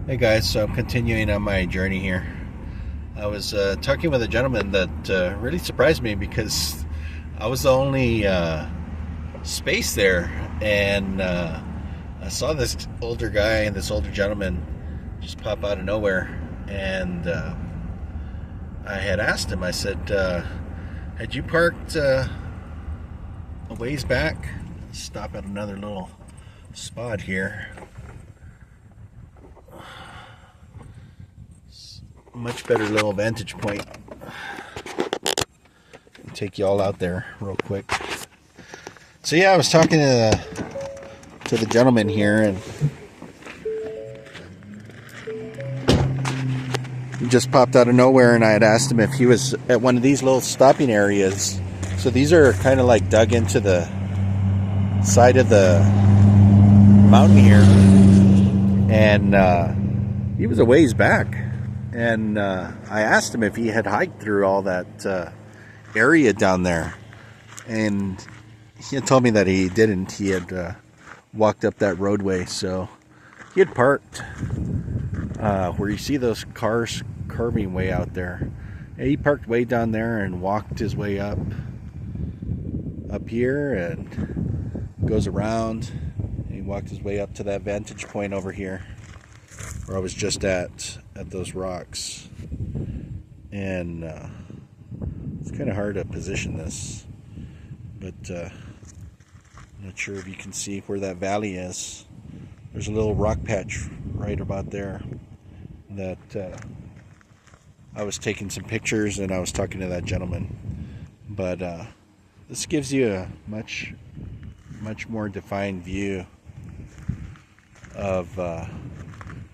Hey guys, so I'm continuing on my journey here. I was talking with a gentleman that really surprised me because I was the only space there, and I saw this older guy and this older gentleman just pop out of nowhere, and I had asked him. I said, "Had you parked a ways back?" Stop at another little spot here. Much better little vantage point. I'll take you all out there real quick. So yeah, I was talking to the gentleman here, and he just popped out of nowhere, and I had asked him if he was at one of these little stopping areas. So these are kind of like dug into the side of the mountain here, and he was a ways back. And I asked him if he had hiked through all that area down there. And he had told me that he didn't. He had walked up that roadway. So he had parked where you see those cars curving way out there. And he parked way down there and walked his way up here and goes around. And he walked his way up to that vantage point over here where I was just at those rocks. And it's kind of hard to position this, but I'm not sure if you can see where that valley is. There's a little rock patch right about there that I was taking some pictures, and I was talking to that gentleman. But this gives you a much more defined view of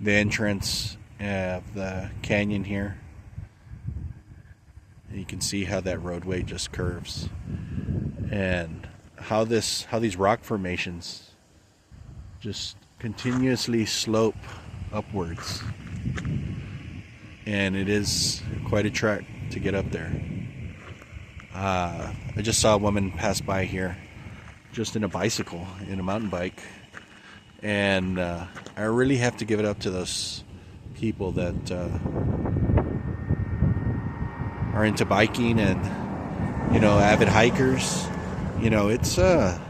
the entrance of the canyon here. And you can see how that roadway just curves, and how these rock formations just continuously slope upwards. And it is quite a trek to get up there. I just saw a woman pass by here just in a bicycle, in a mountain bike. And I really have to give it up to those people that are into biking and, avid hikers. It's a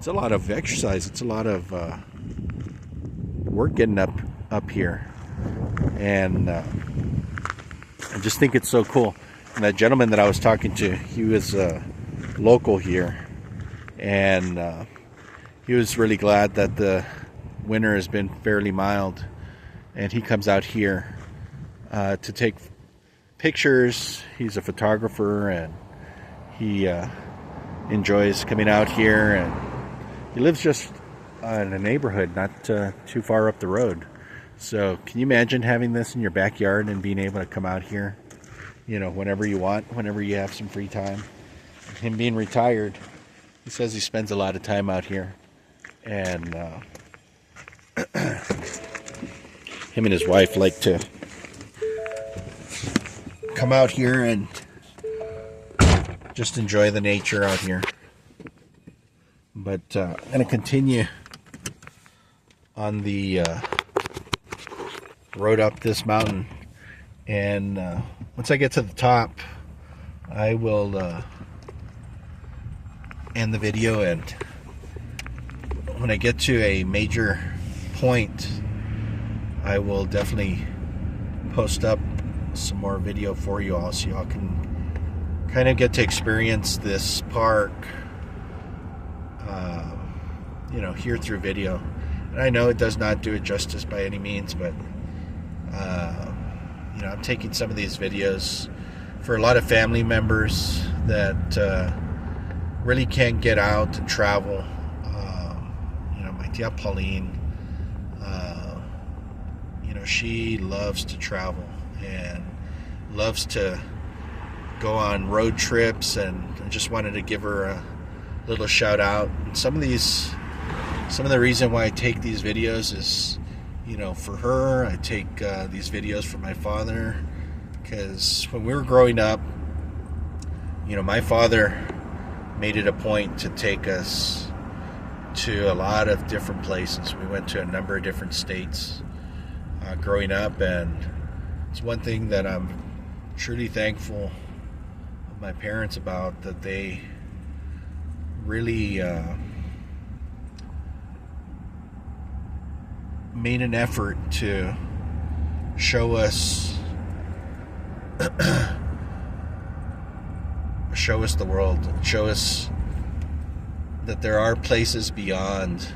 lot of exercise. It's a lot of work getting up here. And I just think it's so cool. And that gentleman that I was talking to, he was local here. And he was really glad that the winter has been fairly mild, and he comes out here to take pictures. He's a photographer, and he enjoys coming out here, and he lives just in a neighborhood not too far up the road. So can you imagine having this in your backyard and being able to come out here, whenever you want, whenever you have some free time? Him being retired, he says he spends a lot of time out here. And him and his wife like to come out here and just enjoy the nature out here. But I'm going to continue on the road up this mountain. And once I get to the top, I will end the video, and when I get to a major point, I will definitely post up some more video for you all, so y'all can kind of get to experience this park, here through video. And I know it does not do it justice by any means, but I'm taking some of these videos for a lot of family members that really can't get out and travel. My tia Pauline, she loves to travel and loves to go on road trips, and I just wanted to give her a little shout out. And some of the reason why I take these videos is, for her. I take these videos for my father, because when we were growing up, my father made it a point to take us to a lot of different places. We went to a number of different states. growing up, and it's one thing that I'm truly thankful of my parents about, that they really made an effort to show us the world, show us that there are places beyond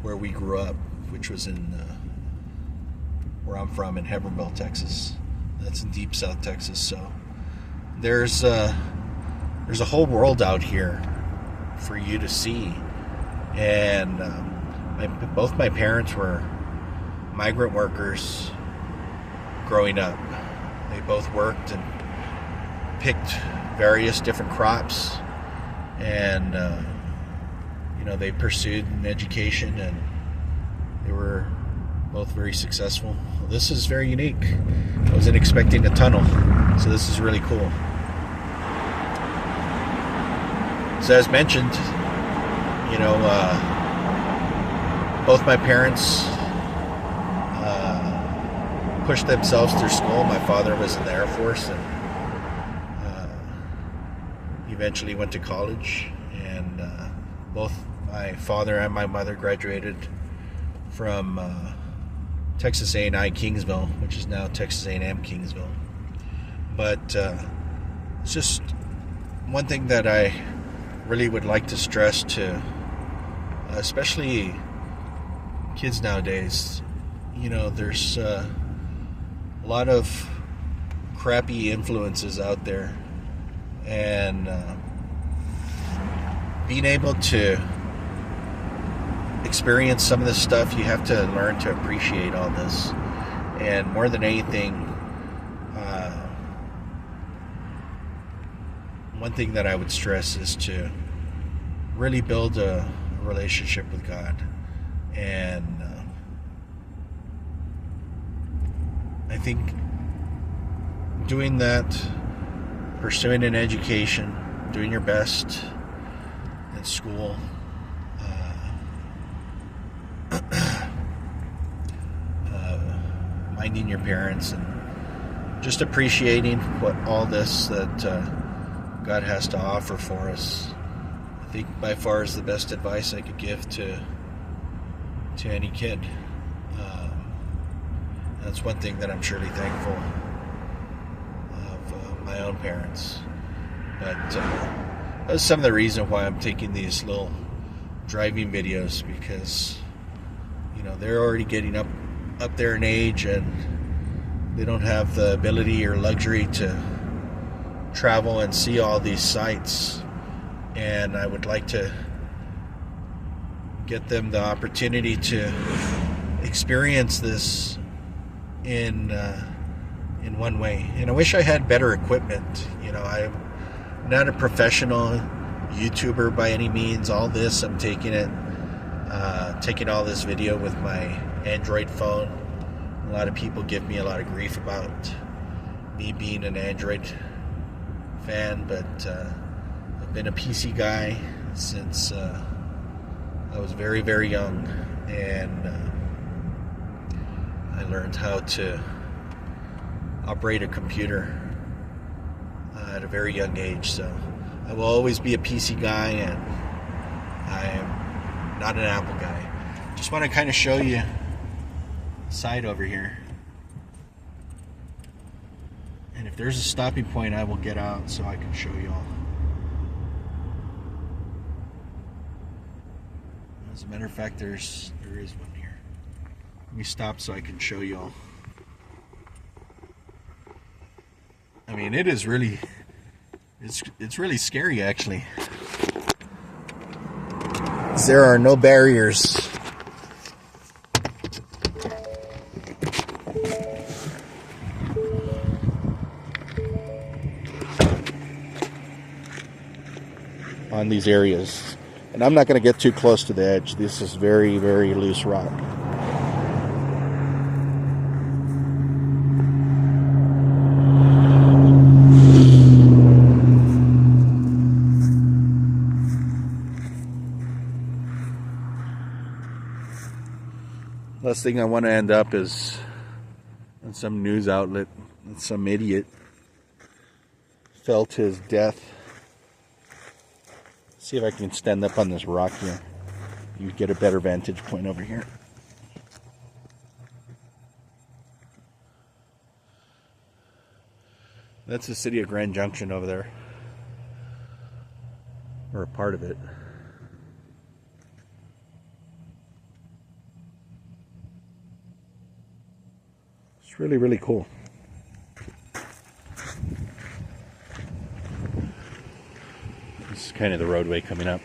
where we grew up, which was in where I'm from, in Hebbronville, Texas. That's in deep South Texas. So there's a whole world out here for you to see. And both my parents were migrant workers growing up. They both worked and picked various different crops, and they pursued an education, and they were both very successful. Well, this is very unique. I wasn't expecting a tunnel, so this is really cool. So as mentioned, both my parents pushed themselves through school. My father was in the Air Force, and eventually went to college, and both my father and my mother graduated from Texas A&I Kingsville, which is now Texas A&M Kingsville. But it's just one thing that I really would like to stress to especially kids nowadays. There's a lot of crappy influences out there, and being able to experience some of this stuff, you have to learn to appreciate all this. And more than anything, one thing that I would stress is to really build a relationship with God. And I think doing that, pursuing an education, doing your best in school, minding your parents, and just appreciating what all this that God has to offer for us, I think by far is the best advice I could give to any kid. That's one thing that I'm surely thankful of my own parents. But that's some of the reason why I'm taking these little driving videos, because they're already getting up there in age, and they don't have the ability or luxury to travel and see all these sights. And I would like to get them the opportunity to experience this in one way. And I wish I had better equipment. I'm not a professional YouTuber by any means. All this, I'm taking all this video with my Android phone. A lot of people give me a lot of grief about me being an Android fan, but I've been a PC guy since I was very, very young, and I learned how to operate a computer at a very young age. So I will always be a PC guy, and I am not an Apple guy. Just want to kind of show you the side over here. And if there's a stopping point, I will get out so I can show you all. As a matter of fact, there is one here. Let me stop so I can show you all. I mean, it is really, it's really scary, actually. There are no barriers. On these areas. And I'm not going to get too close to the edge. This is very, very loose rock. Last thing I want to end up is on some news outlet that some idiot fell to his death. See if I can stand up on this rock here. You get a better vantage point over here. That's the city of Grand Junction over there. Or a part of it. It's really, really cool. This is kind of the roadway coming up.